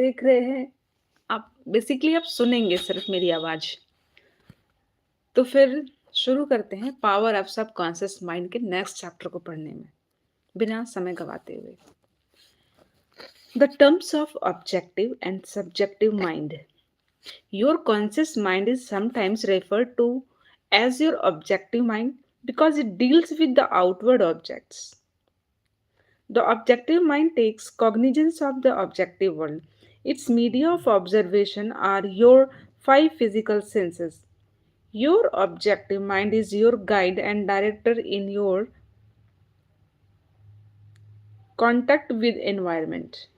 देख रहे हैं, आप बेसिकली आप सुनेंगे सिर्फ मेरी आवाज़। तो फिर शुरू करते हैं पावर ऑफ सबकॉन्शियस माइंड के नेक्स्ट चैप्टर को पढ़ने में, बिना समय गवाते हुए। The terms of objective and subjective mind. Your conscious mind is sometimes referred to as your objective mind because it deals with the outward objects. The objective mind takes cognizance of the objective world. Its media of observation are your five physical senses. Your objective mind is your guide and director in your contact with environment.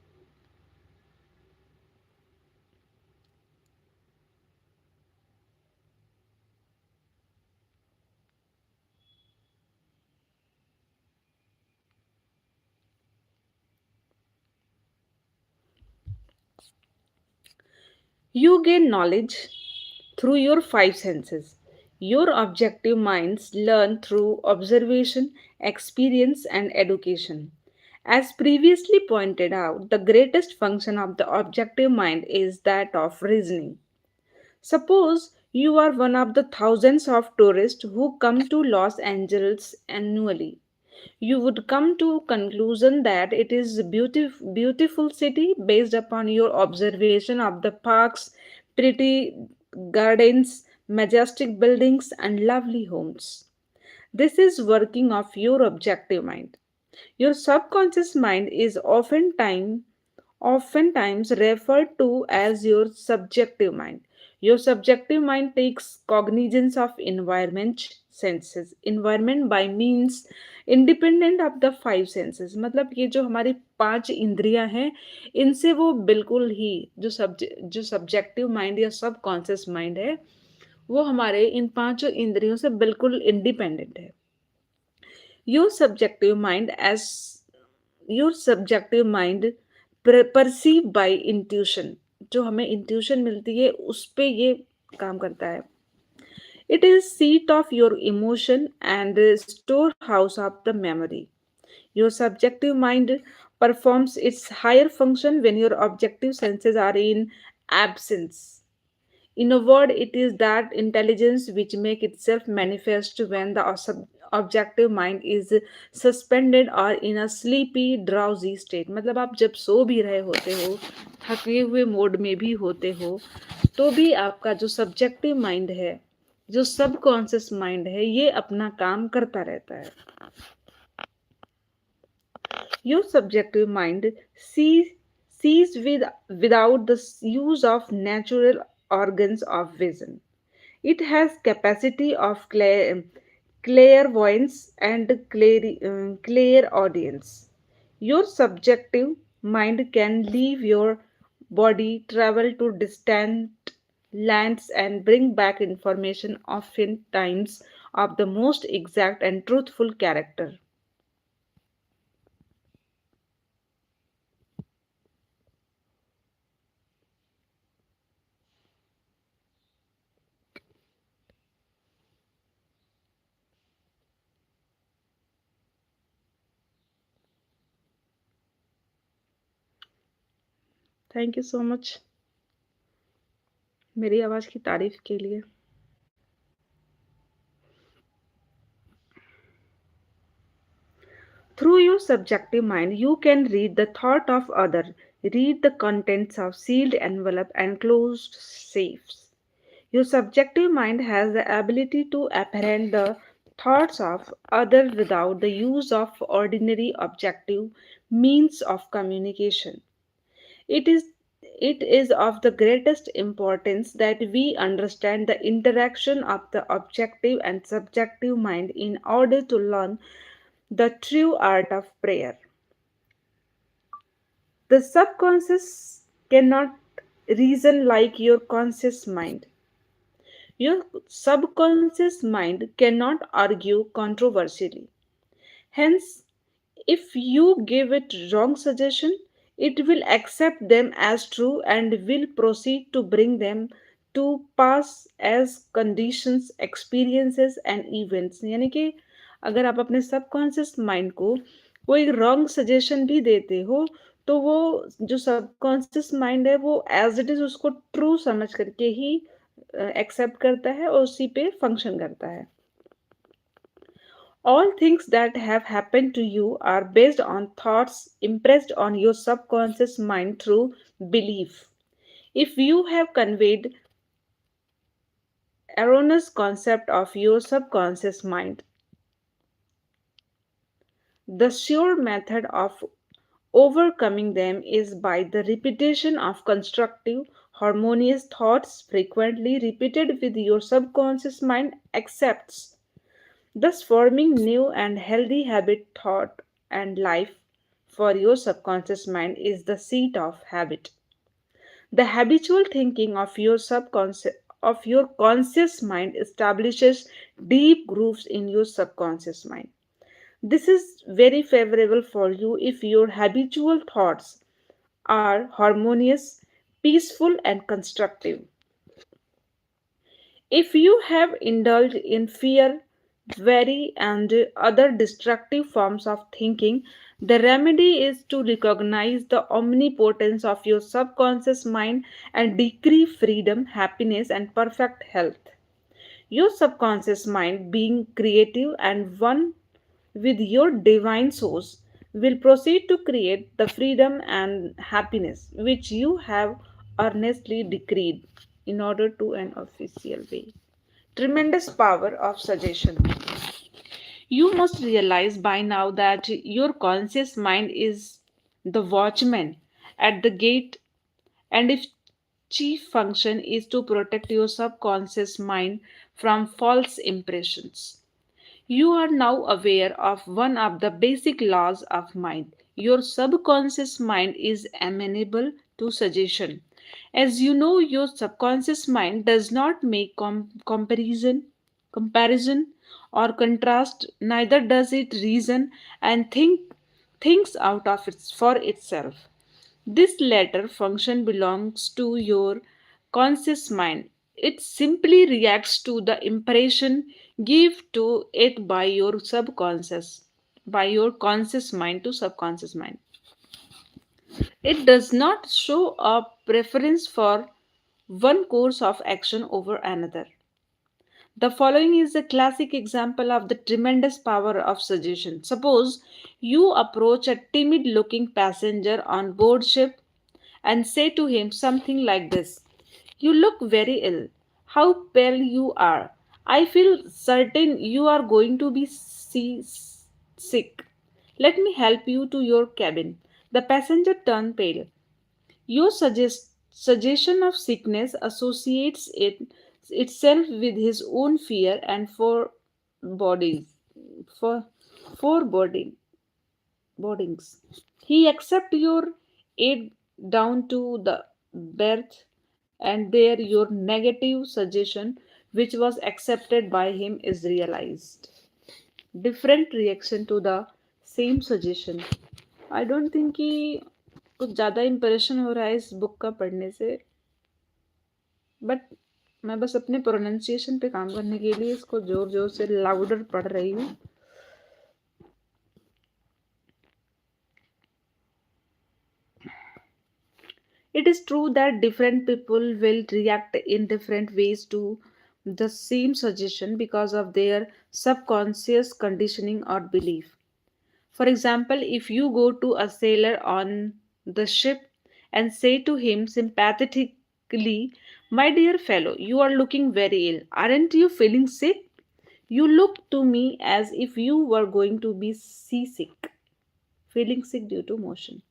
You gain knowledge through your five senses. Your objective minds learn through observation, experience, and education. As previously pointed out, the greatest function of the objective mind is that of reasoning. Suppose you are one of the thousands of tourists who come to Los Angeles annually. You would come to conclusion that it is a beautiful city based upon your observation of the parks, pretty gardens, majestic buildings, and lovely homes. This is working of your objective mind. Your subconscious mind is oftentimes referred to as your subjective mind. Your subjective mind takes cognizance of environment by means independent of the five senses. मतलब ये जो हमारी पांच इंद्रियां हैं, इनसे वो बिल्कुल ही जो सब्जेक्टिव माइंड या सब कॉन्शियस माइंड है, वो हमारे इन पांचों इंद्रियों से बिल्कुल इंडिपेंडेंट है. your subjective mind as your subjective mind perceived by intuition, जो हमें इंट्यूशन मिलती है उस पे ये काम करता है. It is seat of your emotion and storehouse of the memory. Your subjective mind performs its higher function when your objective senses are in absence. In a word, it is that intelligence which make itself manifest when the objective mind is suspended or in a sleepy, drowsy state. मतलब आप जब सो भी रहे होते हो, थके हुए mode में भी होते हो, तो भी आपका जो सब्जेक्टिव माइंड है, जो सबकॉन्शियस माइंड है, ये अपना काम करता रहता है. Your subjective mind sees without the use of natural organs of vision. It has capacity of clairvoyance and clairaudience. Your subjective mind can leave your body, travel to distant lands, and bring back information often times of the most exact and truthful character. Thank you so much मेरी आवाज़ की तारीफ के लिए. Through your subjective mind, you can read the thought of others, read the contents of sealed envelope and closed safes. Your subjective mind has the ability to apprehend the thoughts of others without the use of ordinary objective means of communication. It is it is of the greatest importance that we understand the interaction of the objective and subjective mind in order to learn the true art of prayer. The subconscious cannot reason like your conscious mind. Your subconscious mind cannot argue controversially. Hence, if you give it wrong suggestion, it will accept them as true and will proceed to bring them to pass as conditions, experiences and events. यानी कि अगर आप अपने subconscious mind को कोई wrong suggestion भी देते हो, तो वो जो सबकॉन्शियस माइंड है वो एज इट इज उसको ट्रू समझ करके ही एक्सेप्ट करता है और उसी पे फंक्शन करता है. All things that have happened to you are based on thoughts impressed on your subconscious mind through belief. If you have conveyed erroneous concept of your subconscious mind, the sure method of overcoming them is by the repetition of constructive, harmonious thoughts frequently repeated with your subconscious mind accepts, thus forming new and healthy habit thought and life for your subconscious mind is the seat of habit. The habitual thinking of your subconscious of your conscious mind establishes deep grooves in your subconscious mind. This is very favorable for you if your habitual thoughts are harmonious, peaceful, and constructive. If you have indulged in fear, worry, and other destructive forms of thinking, the remedy is to recognize the omnipotence of your subconscious mind and decree freedom, happiness, and perfect health. Your subconscious mind, being creative and one with your divine source, will proceed to create the freedom and happiness which you have earnestly decreed in order to an official way. Tremendous power of suggestion. You must realize by now that your conscious mind is the watchman at the gate, and its chief function is to protect your subconscious mind from false impressions. You are now aware of one of the basic laws of mind. Your subconscious mind is amenable to suggestion. As you know, your subconscious mind does not make comparison or contrast, neither does it reason and think things out of it for itself. This latter function belongs to your conscious mind. It simply reacts to the impression given to it by your conscious mind to subconscious mind. It does not show a preference for one course of action over another. The following is a classic example of the tremendous power of suggestion. Suppose you approach a timid looking passenger on board ship and say to him something like this: "You look very ill. How pale you are. I feel certain you are going to be sick. Let me help you to your cabin." The passenger turned pale. Your suggestion of sickness associates itself with his own fear and for foreboding boardings. He accepts your aid down to the berth, and there your negative suggestion, which was accepted by him, is realized. Different reaction to the same suggestion. I don't think कि कुछ ज़्यादा impression हो रहा है इस book का पढ़ने से, बट मैं बस अपने प्रोनाउंसिएशन पे काम करने के लिए इसको जोर जोर से लाउडर पढ़ रही हूँ. It is true that different people will react in different ways to the same suggestion because of their subconscious conditioning or belief. For example, if you go to a sailor on the ship and say to him sympathetically, "My dear fellow, you are looking very ill. Aren't you feeling sick? You look to me as if you were going to be seasick," feeling sick due to motion.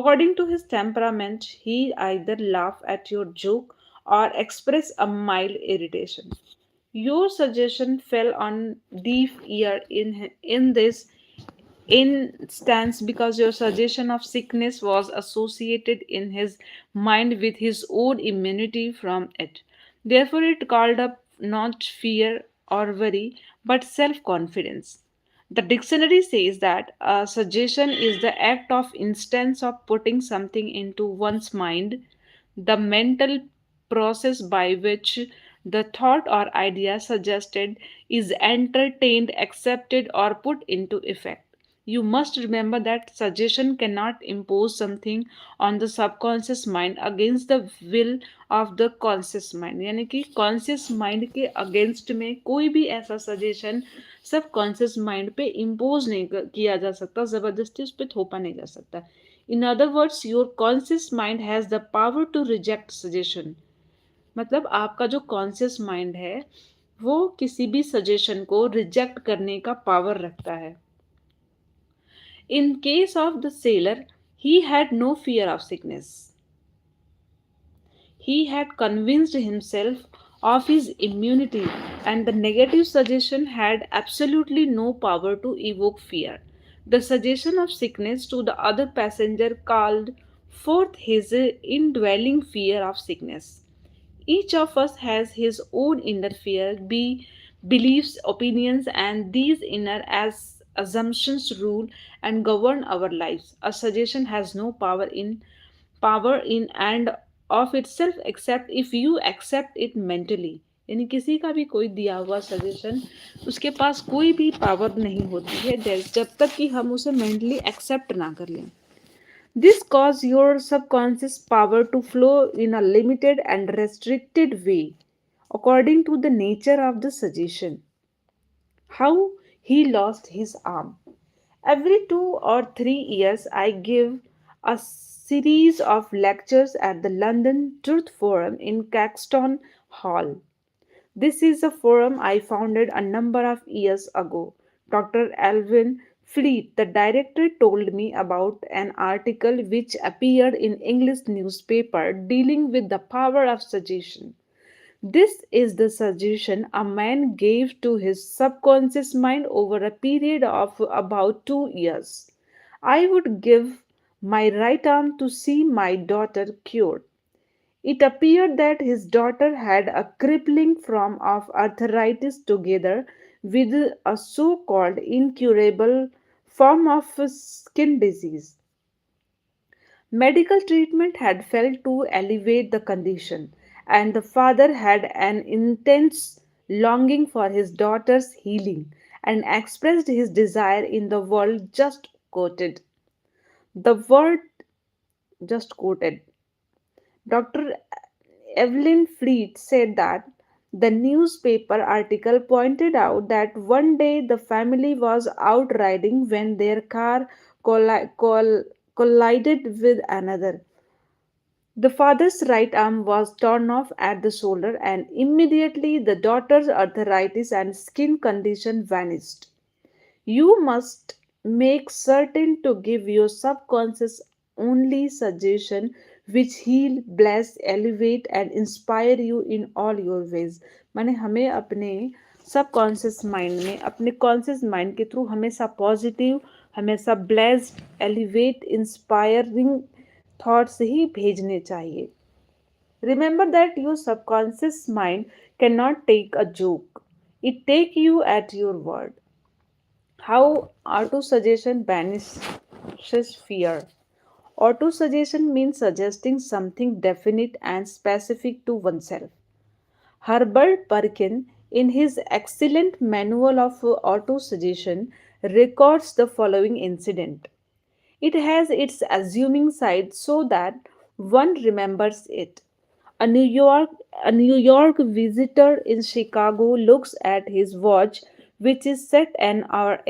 According to his temperament, he either laugh at your joke or express a mild irritation. Your suggestion fell on deaf ear in this instance because your suggestion of sickness was associated in his mind with his own immunity from it. Therefore, it called up not fear or worry but self confidence. The dictionary says that a suggestion is the act of instance of putting something into one's mind, the mental process by which the thought or idea suggested is entertained, accepted, or put into effect. You must remember that suggestion cannot impose something on the subconscious mind against the will of the conscious mind. यानी कि conscious mind के against में कोई भी ऐसा suggestion subconscious mind पे impose नहीं किया जा सकता, जबरदस्ती उस पर थोपा नहीं जा सकता. In other words, your conscious mind has the power to reject suggestion. मतलब आपका जो कॉन्शियस माइंड है वो किसी भी सजेशन को रिजेक्ट करने का पावर रखता है. In case of the sailor, he had no fear of sickness. He had convinced himself of his immunity, and the negative suggestion had absolutely no power to evoke fear. The suggestion of sickness to the other passenger called forth his indwelling fear of sickness. Each of us has his own inner fear, beliefs, opinions, and these inner as assumptions rule and govern our lives. A suggestion has no power in and of itself except if you accept it mentally. यानी किसी का भी कोई दिया हुआ suggestion उसके पास कोई भी पावर नहीं होती है जब तक कि हम उसे मेंटली एक्सेप्ट ना कर लें. This causes your subconscious power to flow in a limited and restricted way according to the nature of the suggestion. How he lost his arm. Every 2 or 3 years, I give a series of lectures at the London Truth Forum in Caxton Hall. This is a forum I founded a number of years ago. Dr. Alvin Fleet, the director, told me about an article which appeared in English newspaper dealing with the power of suggestion. This is the suggestion a man gave to his subconscious mind over a period of about 2 years. I would give my right arm to see my daughter cured. It appeared that his daughter had a crippling form of arthritis together with a so called incurable form of skin disease. Medical treatment had failed to alleviate the condition, and the father had an intense longing for his daughter's healing and expressed his desire in the word just quoted. The word just quoted. Dr. Evelyn Fleet said that the newspaper article pointed out that one day the family was out riding when their car collided with another. The father's right arm was torn off at the shoulder, and immediately the daughter's arthritis and skin condition vanished. You must make certain to give your subconscious only suggestion which heal, bless, elevate and inspire you in all your ways. माने हमें अपने subconscious mind में अपने conscious mind के through हमेशा positive, हमेशा blessed, elevate, inspiring thoughts ही भेजने चाहिए. Remember that your subconscious mind cannot take a joke. It take you at your word. How auto-suggestion banishes fear. Auto-suggestion means suggesting something definite and specific to oneself. Herbert Perkin, in his excellent manual of auto-suggestion, records the following incident. It has its assuming side so that one remembers it. A New York a New York visitor in Chicago looks at his watch which is set an hour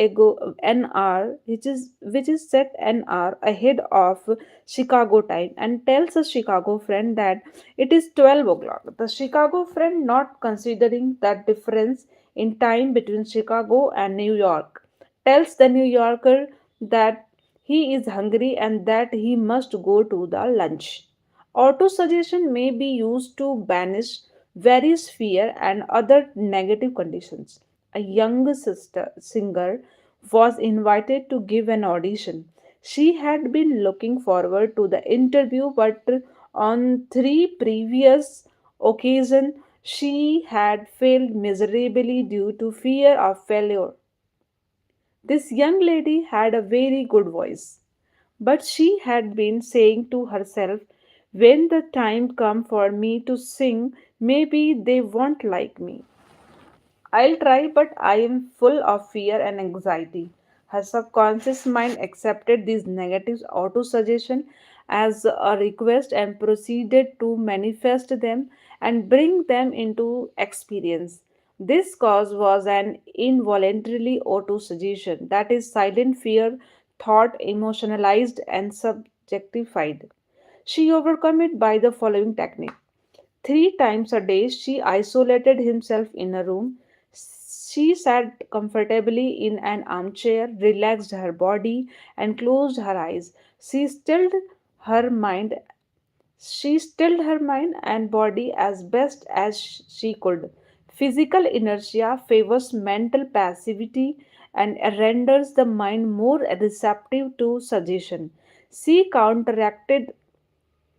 ahead of Chicago time and tells a Chicago friend that it is 12 o'clock. The Chicago friend, not considering that difference in time between Chicago and New York, tells the New Yorker that he is hungry and that he must go to the lunch. Autosuggestion may be used to banish various fear and other negative conditions. A young singer was invited to give an audition. She had been looking forward to the interview, but on 3 previous occasions she had failed miserably due to fear of failure. This young lady had a very good voice, but she had been saying to herself, when the time comes for me to sing, maybe they won't like me. I'll try, but I am full of fear and anxiety. Her subconscious mind accepted these negative auto suggestion as a request and proceeded to manifest them and bring them into experience. This cause was an involuntarily auto suggestion, that is, silent fear, thought emotionalized and subjectified. She overcome it by the following technique. 3 times a day, she isolated himself in a room. She sat comfortably in an armchair, relaxed her body, and closed her eyes. Her mind she stilled her mind and body as best as she could. Physical inertia favors mental passivity and renders the mind more receptive to suggestion. She counteracted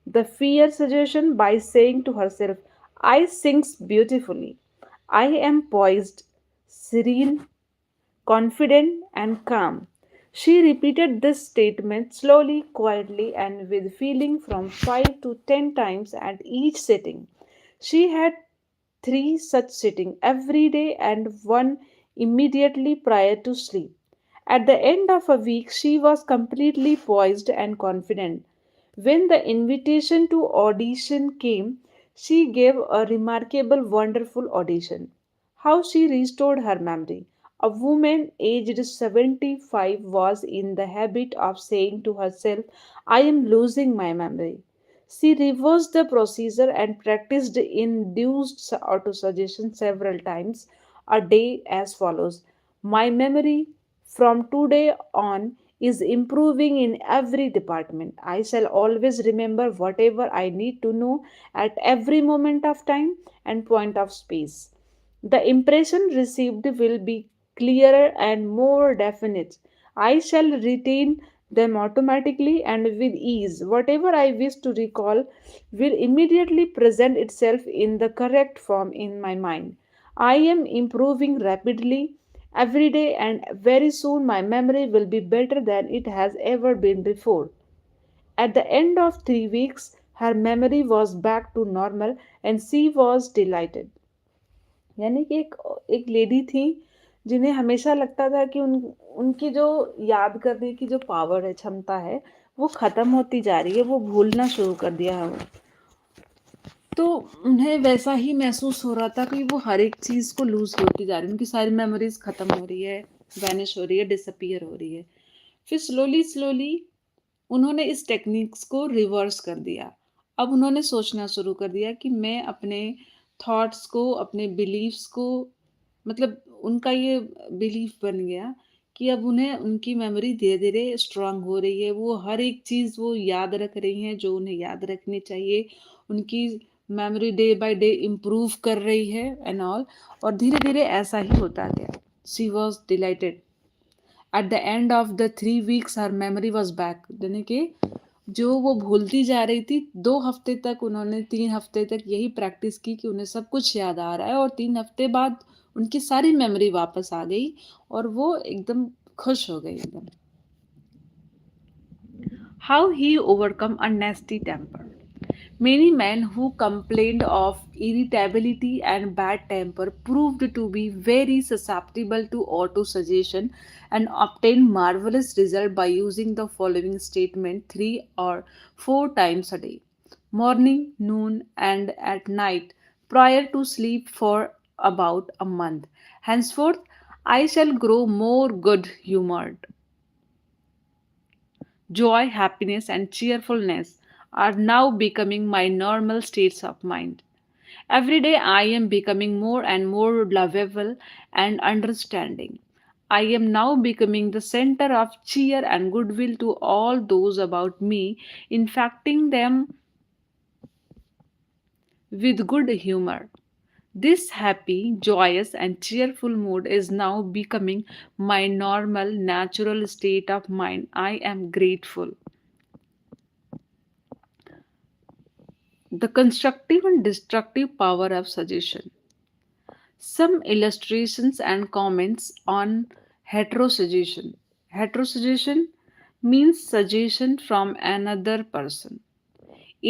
the fear suggestion by saying to herself, I sings beautifully. I am poised, serene, confident, and calm. She repeated this statement slowly, quietly, and with feeling from 5 to 10 times at each sitting. She had 3 such sittings every day and one immediately prior to sleep. At the end of a week, she was completely poised and confident. When the invitation to audition came, she gave a remarkable, wonderful audition. How she restored her memory. A woman aged 75 was in the habit of saying to herself, I am losing my memory. She reversed the procedure and practiced induced autosuggestion several times a day as follows. My memory from today on is improving in every department. I shall always remember whatever I need to know at every moment of time and point of space. The impression received will be clearer and more definite. I shall retain them automatically and with ease. Whatever I wish to recall will immediately present itself in the correct form in my mind. I am improving rapidly every day, and very soon my memory will be better than it has ever been before. At the end of 3 weeks, her memory was back to normal and she was delighted. यानी कि एक एक lady थी जिन्हें हमेशा लगता था कि उनकी जो याद करने की जो पावर है, क्षमता है, वो ख़त्म होती जा रही है, वो भूलना शुरू कर दिया है तो उन्हें वैसा ही महसूस हो रहा था कि वो हर एक चीज़ को लूज़ होती जा रही है, उनकी सारी मेमोरीज ख़त्म हो रही है, वैनिश हो रही है, डिसअपियर हो रही है। फिर स्लोली स्लोली उन्होंने इस टेक्निक्स को रिवर्स कर दिया। अब उन्होंने सोचना शुरू कर दिया कि मैं अपने थॉट्स को, अपने बिलीफ्स को, मतलब उनका ये बिलीफ बन गया कि अब उन्हें उनकी मेमोरी धीरे-धीरे स्ट्रॉन्ग हो रही है। वो हर एक चीज़ वो याद रख रही हैं जो उन्हें याद रखनी चाहिए। उनकी memory day by day improve कर रही है एंड ऑल, और धीरे-धीरे ऐसा ही होता गया। She was dilated. At the end of the 3 weeks her memory was back, यानी कि जो वो भूलती जा रही थी, 2 हफ्ते तक उन्होंने, 3 हफ्ते तक यही प्रैक्टिस की कि उन्हें सब कुछ याद आ रहा है, और 3 हफ्ते बाद उनकी सारी मेमोरी वापस आ गई और वो एकदम खुश हो गई एकदम। How he overcome a nasty temper. Many men who complained of irritability and bad temper proved to be very susceptible to auto-suggestion and obtained marvelous results by using the following statement 3 or 4 times a day, morning, noon, and at night, prior to sleep for about a month. Henceforth, I shall grow more good humored. Joy, happiness, and cheerfulness are now becoming my normal states of mind. Every day I am becoming more and more lovable and understanding. I am now becoming the center of cheer and goodwill to all those about me, infecting them with good humor. This happy, joyous, and cheerful mood is now becoming my normal, natural state of mind. I am grateful. The constructive and destructive power of suggestion. Some illustrations and comments on heterosuggestion. Heterosuggestion means suggestion from another person.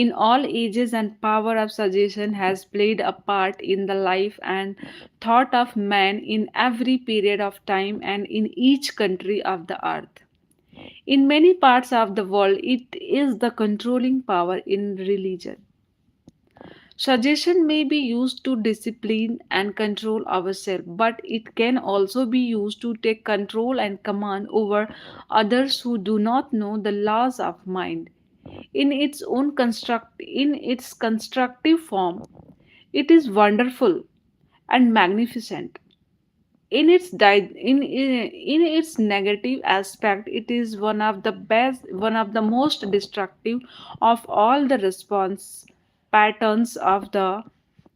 in all ages, and power of suggestion has played a part in the life and thought of man in every period of time and in each country of the earth. In many parts of the world, it is the controlling power in religion. Suggestion may be used to discipline and control ourselves, but it can also be used to take control and command over others who do not know the laws of mind. In its constructive form, it is wonderful and magnificent. In its negative aspect, it is one of the most destructive of all the response patterns of the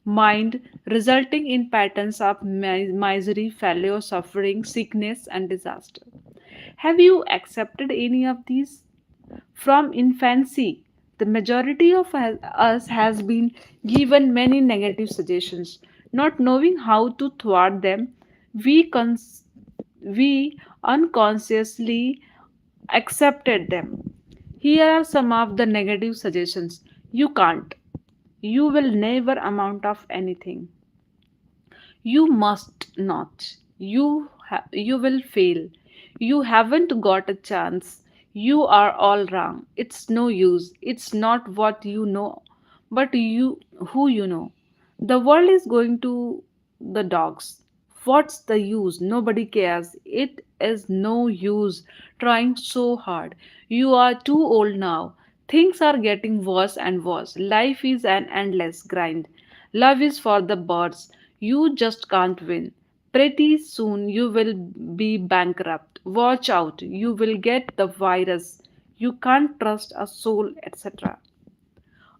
mind, resulting in patterns of misery, failure, suffering, sickness, and disaster. Have you accepted any of these? From infancy, the majority of us has been given many negative suggestions. Not knowing how to thwart them, we, we unconsciously accepted them. Here are some of the negative suggestions. You can't. You will never amount of anything. You must not. You will fail. You haven't got a chance. You are all wrong. It's no use. It's not what you know, but you who you know. The world is going to the dogs. What's the use? Nobody cares. It is no use trying so hard. You are too old now. Things are getting worse and worse. Life is an endless grind. Love is for the birds. You just can't win. Pretty soon you will be bankrupt. Watch out. You will get the virus. You can't trust a soul, etc.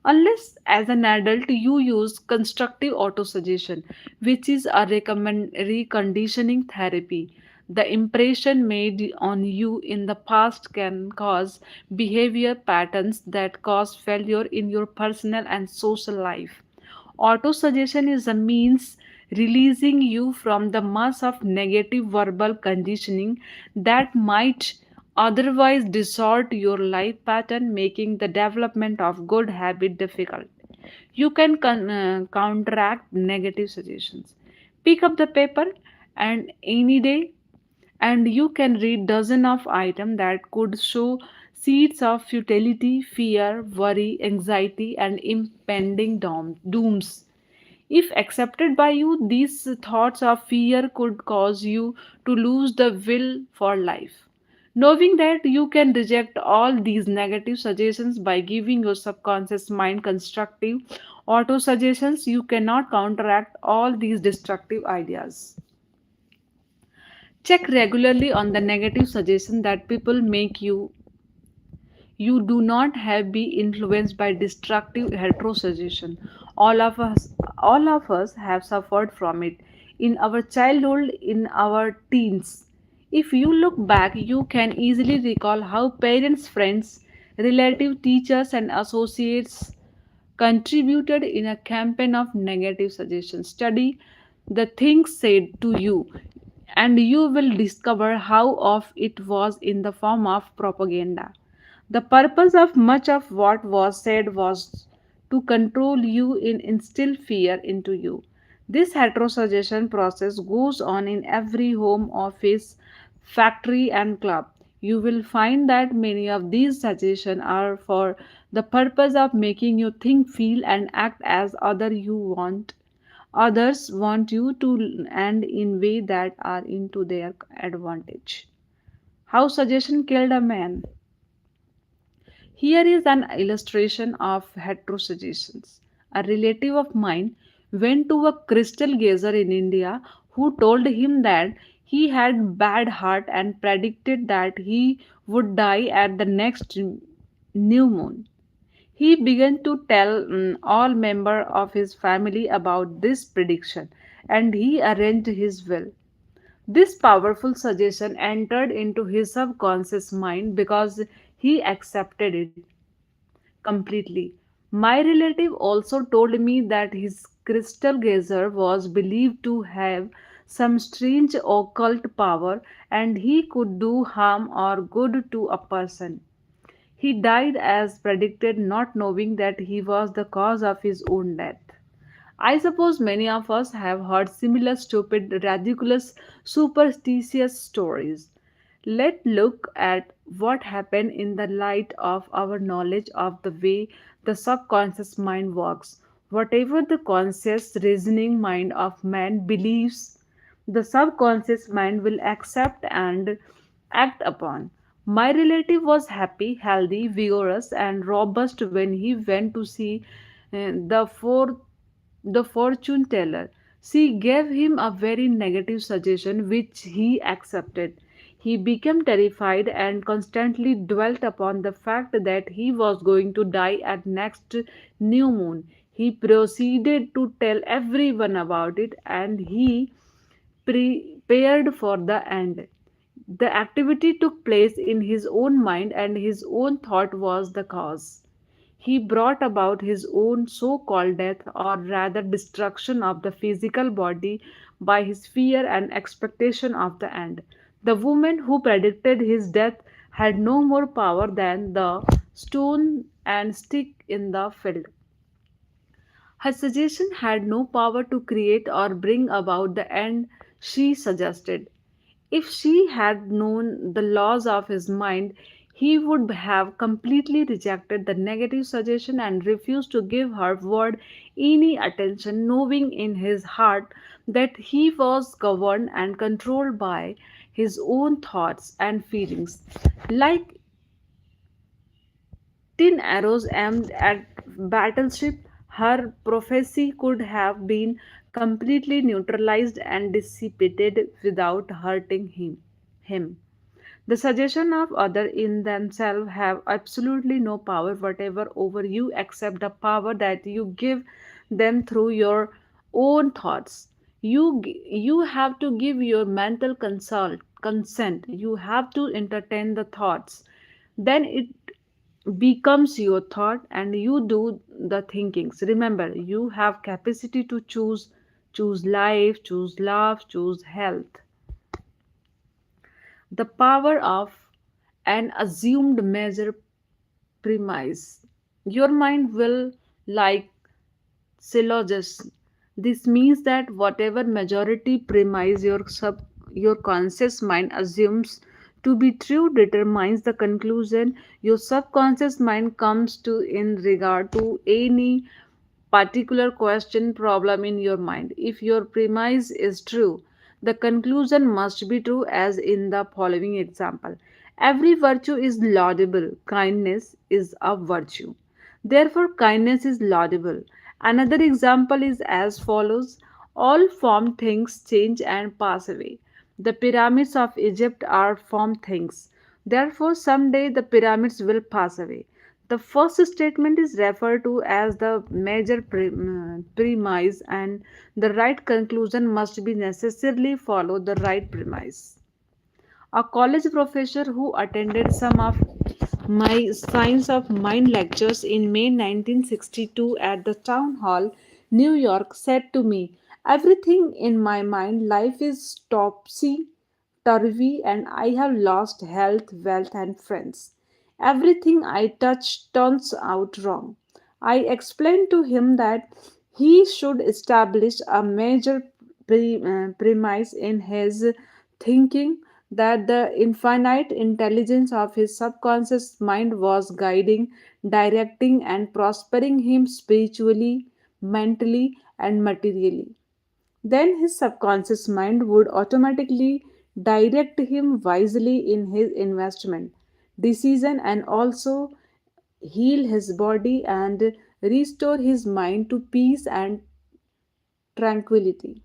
Unless as an adult you use constructive autosuggestion, which is a reconditioning therapy. The impression made on you in the past can cause behavior patterns that cause failure in your personal and social life. Autosuggestion is a means releasing you from the mass of negative verbal conditioning that might otherwise distort your life pattern, making the development of good habit difficult. You can counteract negative suggestions. Pick up the paper and any day, and you can read dozen of items that could show seeds of futility, fear, worry, anxiety, and impending dooms. If accepted by you, these thoughts of fear could cause you to lose the will for life. Knowing that you can reject all these negative suggestions by giving your subconscious mind constructive auto suggestions, you cannot counteract all these destructive ideas. Check regularly on the negative suggestion that people make you do not have be influenced by destructive heterosexuation. All of us have suffered from it in our childhood, in our teens. If you look back, you can easily recall how parents, friends, relatives, teachers, and associates contributed in a campaign of negative suggestions. Study the things said to you, and you will discover how of it was in the form of propaganda. The purpose of much of what was said was to control you and instill fear into you. This heterosuggestion process goes on in every home, office, factory, and club. You will find that many of these suggestions are for the purpose of making you think, feel, and act as others want you to, and in way that are into their advantage. How suggestion killed a man. Here is an illustration of heterosuggestions. A relative of mine went to a crystal gazer in India who told him that he had bad heart and predicted that he would die at the next new moon. He began to tell all members of his family about this prediction, and he arranged his will. This powerful suggestion entered into his subconscious mind because he accepted it completely. My relative also told me that his crystal gazer was believed to have some strange occult power and he could do harm or good to a person. He died as predicted, not knowing that he was the cause of his own death. I suppose many of us have heard similar stupid, ridiculous, superstitious stories. Let's look at what happened in the light of our knowledge of the way the subconscious mind works. Whatever the conscious reasoning mind of man believes, the subconscious mind will accept and act upon. My relative was happy, healthy, vigorous, and robust when he went to see the fortune teller. She gave him a very negative suggestion which he accepted. He became terrified and constantly dwelt upon the fact that he was going to die at next new moon. He proceeded to tell everyone about it and he prepared for the end. The activity took place in his own mind, and his own thought was the cause. He brought about his own so called death, or rather destruction of the physical body, by his fear and expectation of the end. The woman who predicted his death had no more power than the stone and stick in the field. Her suggestion had no power to create or bring about the end she suggested. If she had known the laws of his mind, he would have completely rejected the negative suggestion and refused to give her word any attention, knowing in his heart that he was governed and controlled by his own thoughts and feelings. Like tin arrows aimed at battleship, her prophecy could have been completely neutralized and dissipated without hurting him. The suggestion of others in themselves have absolutely no power whatever over you except the power that you give them through your own thoughts. You have to give your mental consent. You have to entertain the thoughts. Then it becomes your thought and you do the thinkings. Remember, you have capacity to choose life, choose love, choose health. The power of an assumed measure premise. Your mind will like syllogism. This means that whatever majority premise your conscious mind assumes to be true determines the conclusion your subconscious mind comes to in regard to any particular question problem in your mind. If your premise is true, the conclusion must be true, as in the following example. Every virtue is laudable, kindness is a virtue. Therefore, kindness is laudable. Another example is as follows: all formed things change and pass away. The pyramids of Egypt are formed things. Therefore, someday the pyramids will pass away. The first statement is referred to as the major premise, and the right conclusion must be necessarily follow the right premise. A college professor who attended some of my Science of Mind lectures in May 1962 at the Town Hall, New York, said to me, "Everything in my mind, life is topsy turvy, and I have lost health, wealth, and friends. Everything I touch turns out wrong." I explained to him that he should establish a major premise in his thinking, that the infinite intelligence of his subconscious mind was guiding, directing, and prospering him spiritually, mentally, and materially. Then his subconscious mind would automatically direct him wisely in his investment decision, and also heal his body and restore his mind to peace and tranquility.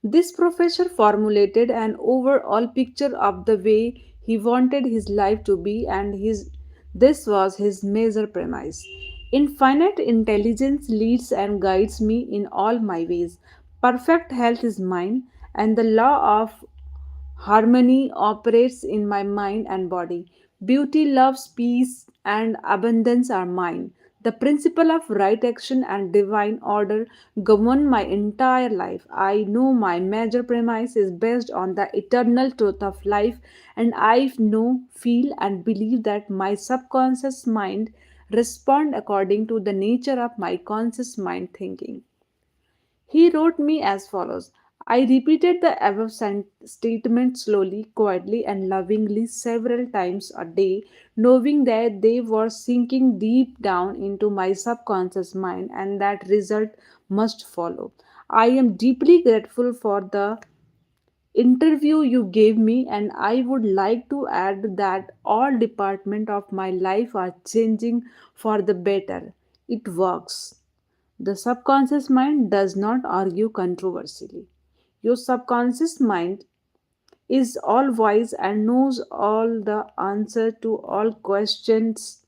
This professor formulated an overall picture of the way he wanted his life to be, and this was his major premise. Infinite intelligence leads and guides me in all my ways. Perfect health is mine, and the law of harmony operates in my mind and body. Beauty, love, peace, and abundance are mine. The principle of right action and divine order govern my entire life. I know my major premise is based on the eternal truth of life, and I know, feel, and believe that my subconscious mind respond according to the nature of my conscious mind thinking. He wrote me as follows. I repeated the above statement slowly, quietly, and lovingly several times a day, knowing that they were sinking deep down into my subconscious mind and that result must follow. I am deeply grateful for the interview you gave me, and I would like to add that all departments of my life are changing for the better. It works. The subconscious mind does not argue controversially. Your subconscious mind is all wise and knows all the answer to all questions.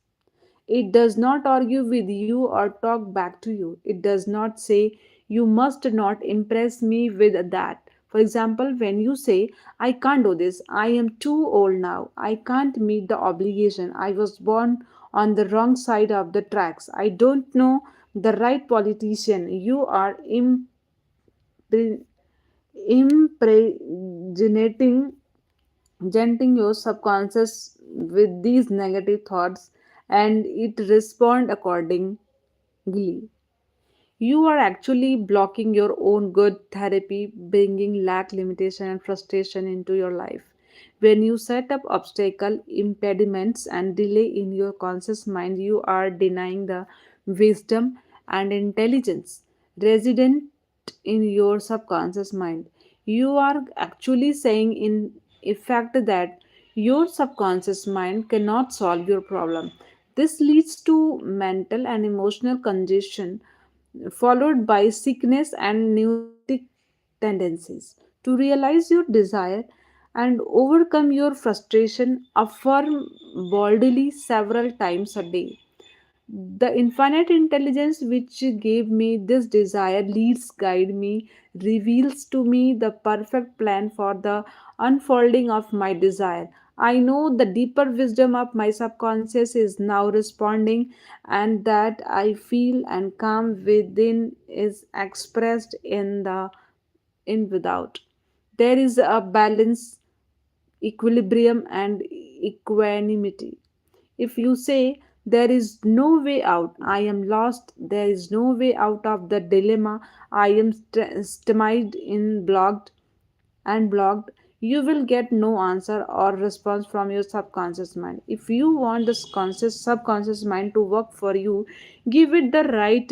It does not argue with you or talk back to you. It does not say, you must not impress me with that. For example, when you say, I can't do this, I am too old now, I can't meet the obligation, I was born on the wrong side of the tracks, I don't know the right politician, you are impregnating genting your subconscious with these negative thoughts and it respond accordingly. You are actually blocking your own good therapy, bringing lack, limitation, and frustration into your life. When you set up obstacle, impediments, and delay in your conscious mind, you are denying the wisdom and intelligence resident in your subconscious mind. You are actually saying, in effect, that your subconscious mind cannot solve your problem. This leads to mental and emotional congestion followed by sickness and neurotic tendencies. To realize your desire and overcome your frustration, affirm boldly several times a day. The infinite intelligence which gave me this desire leads, guide me, reveals to me the perfect plan for the unfolding of my desire. I know the deeper wisdom of my subconscious is now responding, and that I feel and calm within is expressed in the in without. There is a balance, equilibrium, and equanimity. If you say, there is no way out, I am lost, there is no way out of the dilemma, I am stymied in blocked, you will get no answer or response from your subconscious mind. If you want this conscious subconscious mind to work for you, give it the right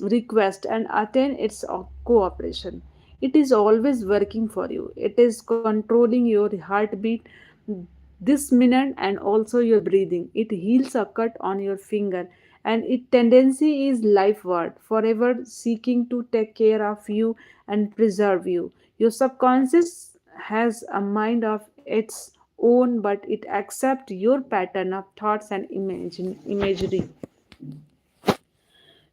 request and attain its cooperation. It is always working for you. It is controlling your heartbeat this minute and also your breathing. It heals a cut on your finger, and its tendency is lifeward, forever seeking to take care of you and preserve you. Your subconscious has a mind of its own, but it accepts your pattern of thoughts and imagery.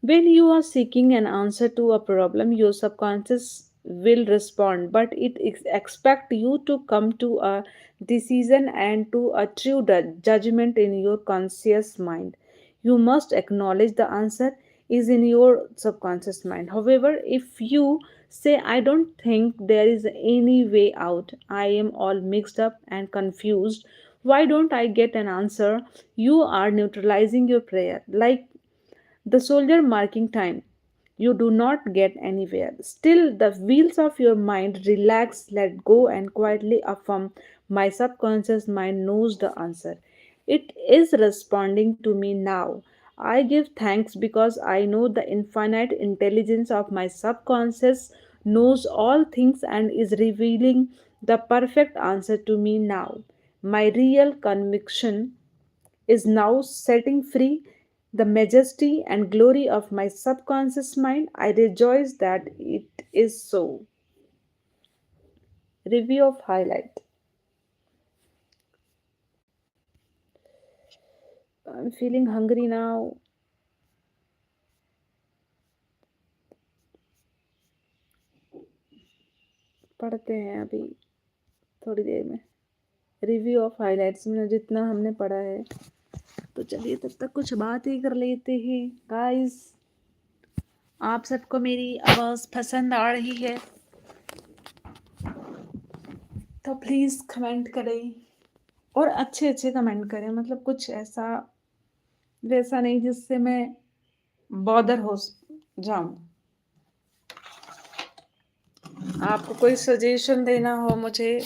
When you are seeking an answer to a problem, your subconscious will respond, but it expect you to come to a decision and to a true judgment in your conscious mind. You must acknowledge the answer is in your subconscious mind. However, if you say, I don't think there is any way out, I am all mixed up and confused, why don't I get an answer? You are neutralizing your prayer. Like the soldier marking time. You do not get anywhere. Still, the wheels of your mind relax, let go, and quietly affirm my subconscious mind knows the answer. It is responding to me now. I give thanks because I know the infinite intelligence of my subconscious knows all things and is revealing the perfect answer to me now. My real conviction is now setting free the majesty and glory of my subconscious mind. I rejoice that it is so. Review of highlight. I'm feeling hungry now. पढ़ते हैं अभी थोड़ी देर में review of highlights में जितना हमने पढ़ा है तो तो चलिए तब तक कुछ बात ही कर लेते हैं गाइस। आप सबको मेरी आवाज़ पसंद आ रही है तो प्लीज़ कमेंट करें, और अच्छे अच्छे कमेंट करें, मतलब कुछ ऐसा वैसा नहीं जिससे मैं बॉदर हो जाऊं। आपको कोई सजेशन देना हो मुझे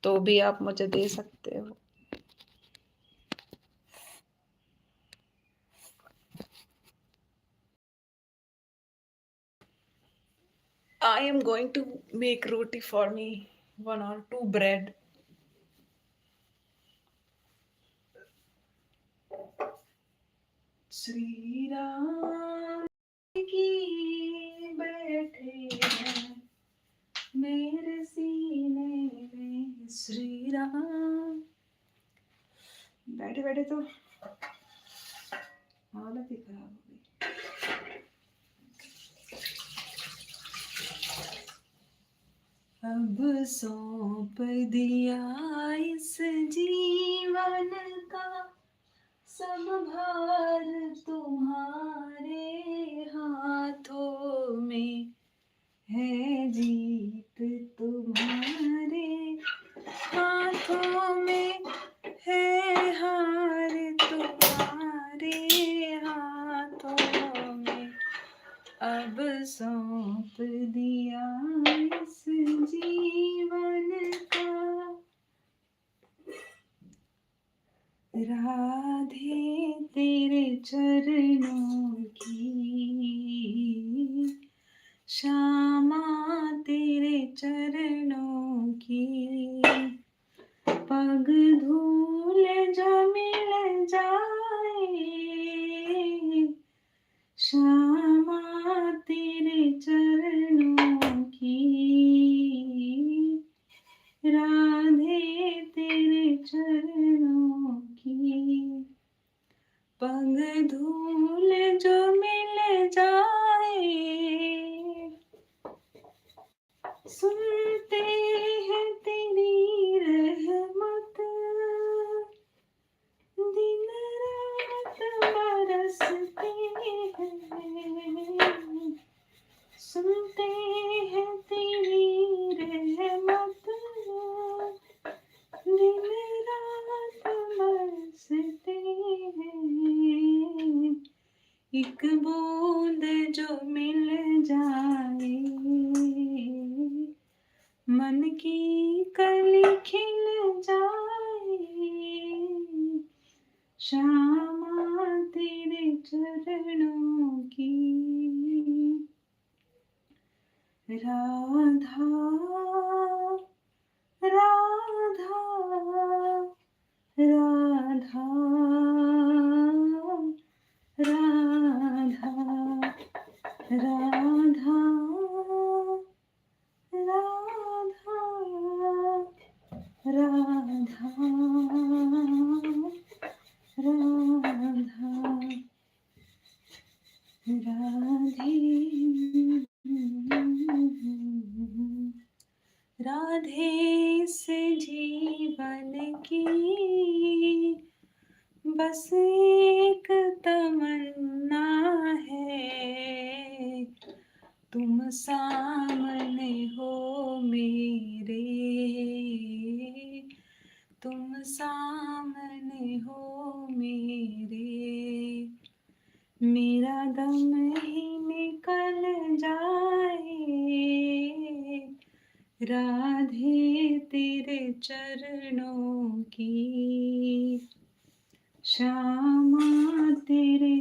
तो भी आप मुझे दे सकते हो। I am going to make roti for me, 1 or 2 bread. Shri Ram की बैठे हैं मेरे सीने में, श्री राम। बैठे बैठे तो हालत ही खराब हो गई। अब सौंप दिया इस जीवन का सब भार तुम्हारे हाथों में है, जीत तुम्हारे हाथों में है, हार तुम्हारे हाथों में। अब सौंप दिया इस जीवन का, राधे तेरे चरणों की, श्यामा तेरे चरणों की, पग धूल जो मिल जाए, श्यामा तेरे चरणों की, राधे तेरे चरणों की, पग धूल जो मिल जाए, सुनते हैं तेरी रहमत, दिन रात बरसते हैं, सुनते हैं तेरी रहमत, दिन रात बरसते हैं, एक बूंद जो मिल जाए, मन की कली खिल जाए, श्यामा तेरे चरणों की, राधा राधा राधा राधा राधा राधा राधा राधा राधे राधे से जीवन की बस एक तमन्ना है, तुम सामने हो मेरे, तुम सामने हो मेरे, मेरा दम ही निकल जाए, राधे तेरे चरणों की, श्यामा तेरे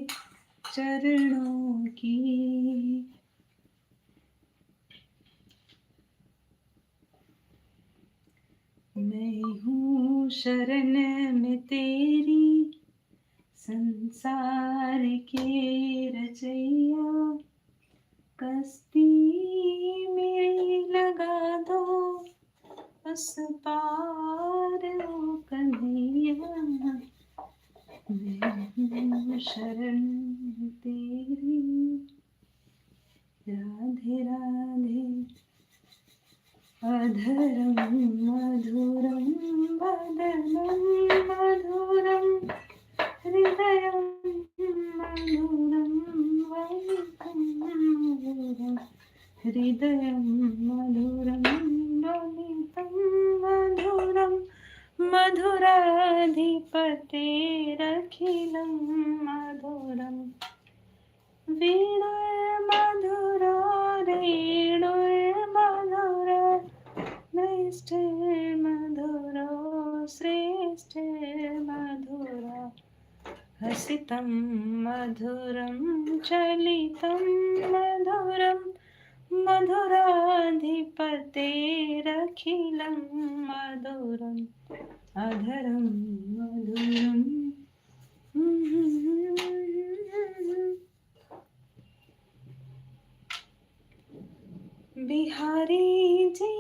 चरणों की। मैं हूँ शरण में तेरी, संसार के रचैया, कश्ती में लगा दो उस पार ओ कन्हैया, मैं हूँ शरण तेरी, राधे राधे। अधरं मधुरं वदनं मधुरं, हृदयं मधुरं वनितं मधुरं हृदयं मधुरं वनितं मधुरं मधुराधिपतेरखिलं मधुरम् वीणुर्मधुरा रेणुर्मधुरा नैष्ठिर्मधुरो श्रेष्ठिर्मधुरा हसितं मधुरं चलितं मधुरं मधुराधिपतेरखिलं मधुरम् अधरं मधुरम् बिहारी जी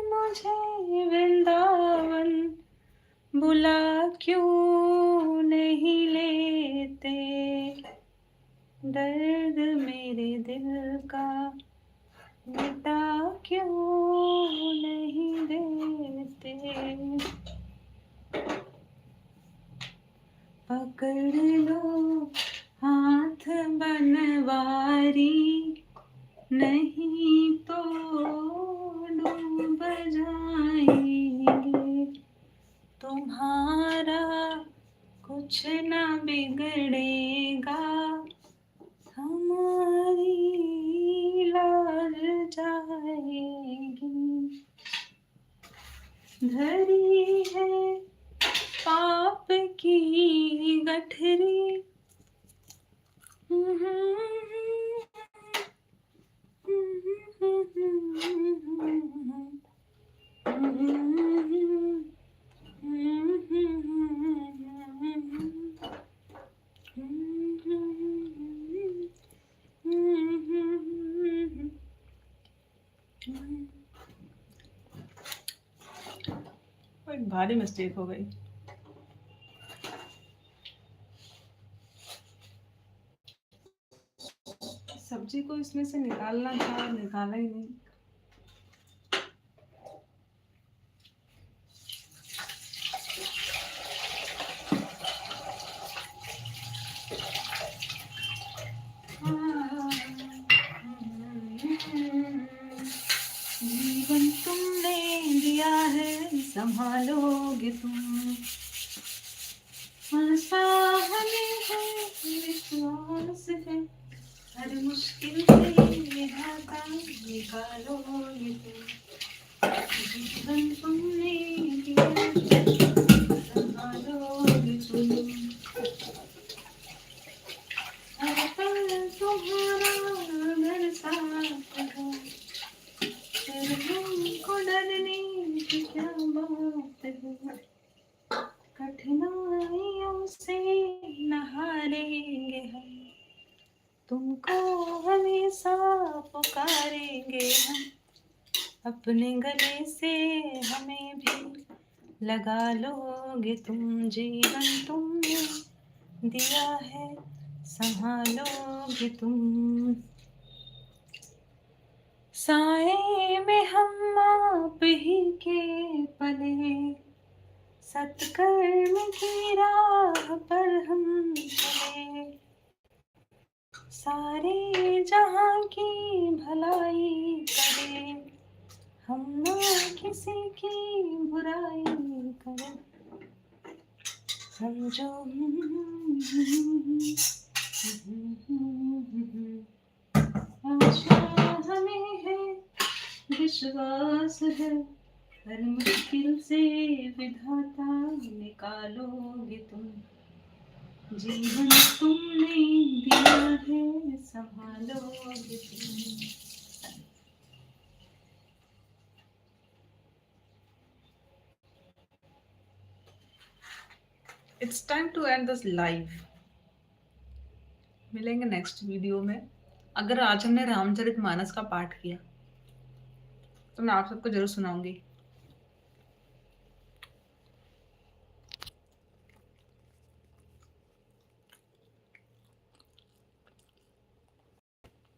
मुझे वृंदावन बुला क्यों नहीं लेते दर्द मेरे दिल का मिटा क्यों नहीं देते पकड़ लो हाथ बनवारी नहीं तो डूब जाएंगे तुम्हारा कुछ न बिगड़ेगा हमारी लाज जाएगी धरी है पाप की गठरी एक भारी मिस्टेक हो गई सब्जी को इसमें से निकालना था निकाला ही नहीं जीवन तुमने दिया है संभालोगे तुम आशा हमें है विश्वास है हर मुश्किल से विधाता निकालोगे तुम जीवन तुमने दिया संभालोगे तुम हर पल तुम्हारा घर साथ है फिर हमको डरने की क्या बात है कठिनाइयों से नहारेंगे हम तुमको हमेशा पुकारेंगे हम अपने गले से हमें भी लगा लोगे तुम जीवन तुमने दिया है संभालोगे तुम साए में हम आप ही के पले सत्कर्म की राह पर हम चले सारे जहां की भलाई करे हम ना किसी की बुराई करें समझो आशा हमें है विश्वास है हर मुश्किल से विधाता निकालोगे तुम जीवन तुमने दिया है संभालोगे तुम it's time to end this live मिलेंगे नेक्स्ट वीडियो में अगर आज हमने रामचरितमानस का पाठ किया तो मैं आप सबको जरूर सुनाऊंगी